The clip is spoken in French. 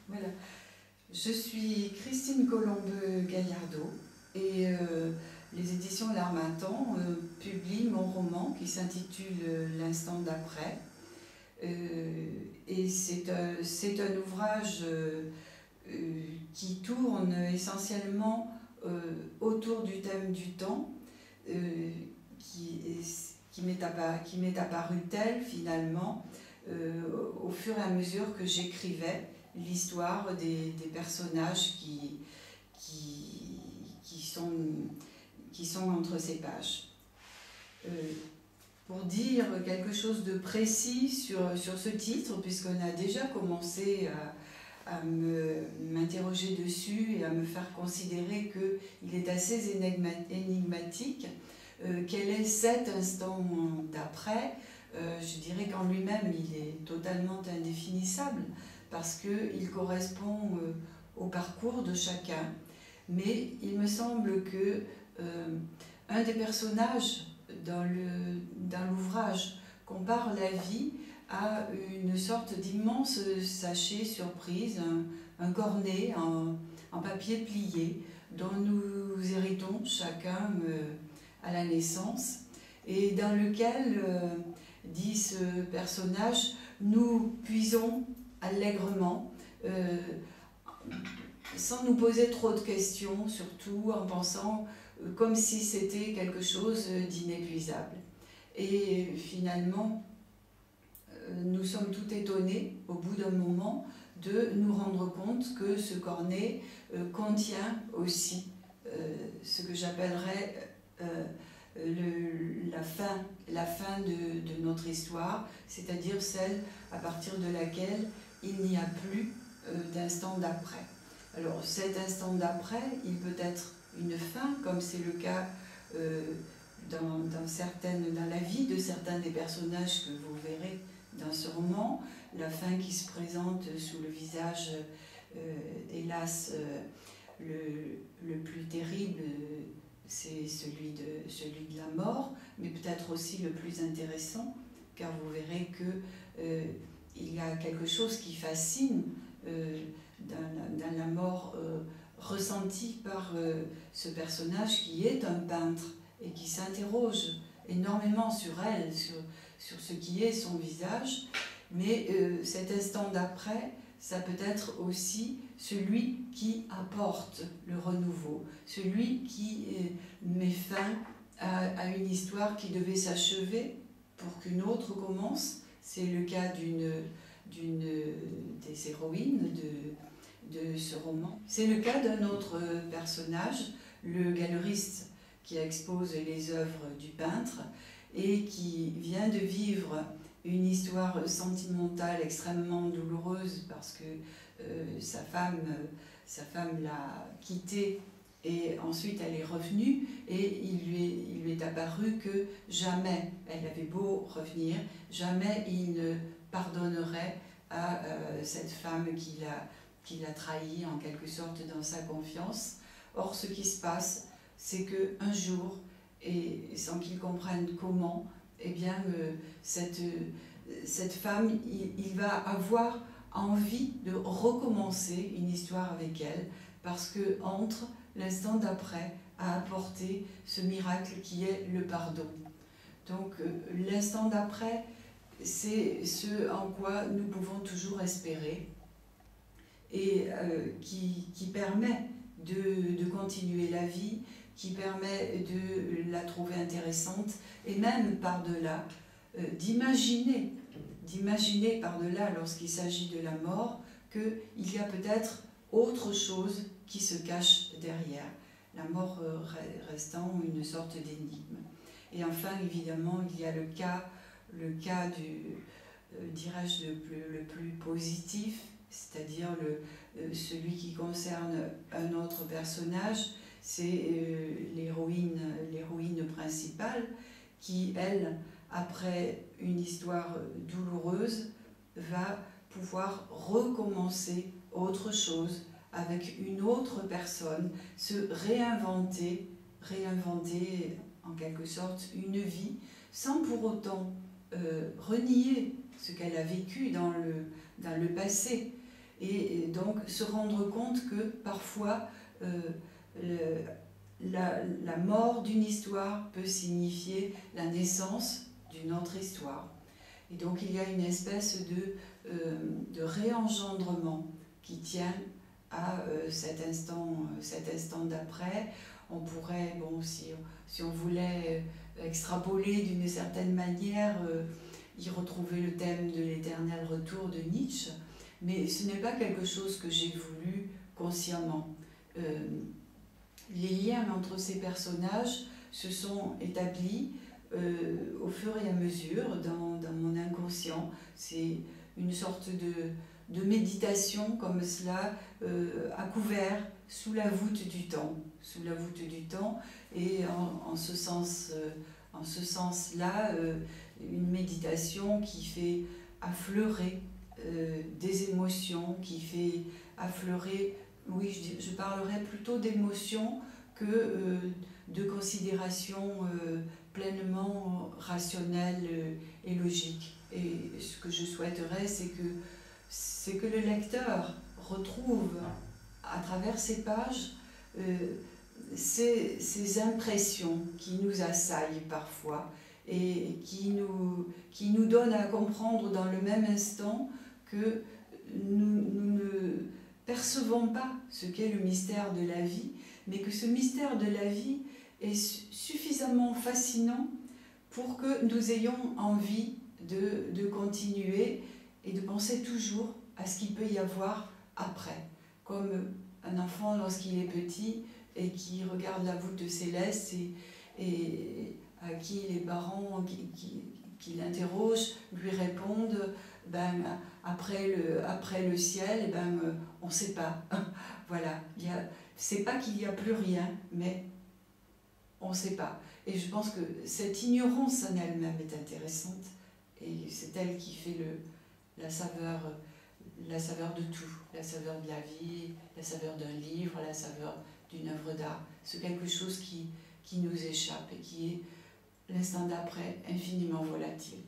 Voilà. Je suis Christine Colombeux-Gallardeau et les éditions L'Harmattan publient mon roman qui s'intitule L'instant d'après. Et c'est un ouvrage qui tourne essentiellement autour du thème du temps, qui m'est apparu tel finalement au fur et à mesure que j'écrivais l'histoire des personnages qui sont entre ces pages. Pour dire quelque chose de précis sur ce titre, puisqu'on a déjà commencé à m'interroger dessus et à me faire considérer qu'il est assez énigmatique, quel est cet instant d'après? Je dirais qu'en lui-même, il est totalement indéfinissable, parce qu'il correspond au parcours de chacun. Mais il me semble que un des personnages dans l'ouvrage compare la vie à une sorte d'immense sachet surprise, un cornet en papier plié dont nous héritons chacun à la naissance et dans lequel, dit ce personnage, nous puisons allègrement, sans nous poser trop de questions, surtout en pensant comme si c'était quelque chose d'inépuisable. Et finalement, nous sommes tout étonnés, au bout d'un moment, de nous rendre compte que ce cornet contient aussi ce que j'appellerais la fin de notre histoire, c'est-à-dire celle à partir de laquelle il n'y a plus d'instant d'après. Alors cet instant d'après, il peut être une fin, comme c'est le cas dans la vie de certains des personnages que vous verrez dans ce roman, la fin qui se présente sous le visage, hélas, le plus terrible, c'est celui de la mort, mais peut-être aussi le plus intéressant, car vous verrez qu'il y a quelque chose qui fascine dans la mort ressentie par ce personnage qui est un peintre et qui s'interroge énormément sur elle, sur ce qui est son visage, mais cet instant d'après, ça peut être aussi celui qui apporte le renouveau, celui qui met fin à une histoire qui devait s'achever pour qu'une autre commence. C'est le cas d'une des héroïnes de ce roman. C'est le cas d'un autre personnage, le galeriste qui expose les œuvres du peintre et qui vient de vivre une histoire sentimentale extrêmement douloureuse parce que sa femme l'a quitté et ensuite elle est revenue et il lui est apparu que jamais, elle avait beau revenir, jamais il ne pardonnerait à cette femme qui l'a trahi en quelque sorte dans sa confiance. Or ce qui se passe, c'est qu'un jour, et sans qu'il comprenne comment, eh bien, cette femme, il va avoir envie de recommencer une histoire avec elle, parce que entre l'instant d'après a apporté ce miracle qui est le pardon. Donc l'instant d'après, c'est ce en quoi nous pouvons toujours espérer et qui permet de continuer la vie, qui permet de la trouver intéressante et même par-delà, d'imaginer par-delà lorsqu'il s'agit de la mort qu'il y a peut-être autre chose qui se cache derrière, la mort restant une sorte d'énigme. Et enfin, évidemment, il y a le cas dirais-je, le plus positif, c'est-à-dire celui qui concerne un autre personnage, c'est l'héroïne principale qui, elle, après une histoire douloureuse, va pouvoir recommencer autre chose avec une autre personne, se réinventer en quelque sorte une vie, sans pour autant renier ce qu'elle a vécu dans le passé. et donc se rendre compte que parfois la mort d'une histoire peut signifier la naissance d'une autre histoire. Et donc il y a une espèce de réengendrement qui tient à cet instant d'après. On pourrait, bon, si on voulait extrapoler d'une certaine manière, y retrouver le thème de l'éternel retour de Nietzsche, mais ce n'est pas quelque chose que j'ai voulu consciemment. Les liens entre ces personnages se sont établis au fur et à mesure dans mon inconscient. C'est une sorte de méditation comme cela, à couvert, sous la voûte du temps. Et en ce sens-là, une méditation qui fait affleurer des émotions, qui fait affleurer, oui, je parlerai plutôt d'émotions que de considérations pleinement rationnelles et logiques. Et ce que je souhaiterais, c'est que le lecteur retrouve à travers ces pages ces impressions qui nous assaillent parfois et qui nous donnent à comprendre dans le même instant que nous ne percevons pas ce qu'est le mystère de la vie, mais que ce mystère de la vie est suffisamment fascinant pour que nous ayons envie de continuer et de penser toujours à ce qu'il peut y avoir après. Comme un enfant lorsqu'il est petit et qui regarde la voûte céleste et à qui les parents qui l'interrogent lui répondent après le ciel, on ne sait pas. Voilà, c'est pas qu'il n'y a plus rien, mais on ne sait pas. Et je pense que cette ignorance en elle-même est intéressante et c'est elle qui fait la saveur de tout, la saveur de la vie, la saveur d'un livre, la saveur d'une œuvre d'art. C'est quelque chose qui nous échappe et qui est l'instant d'après infiniment volatile.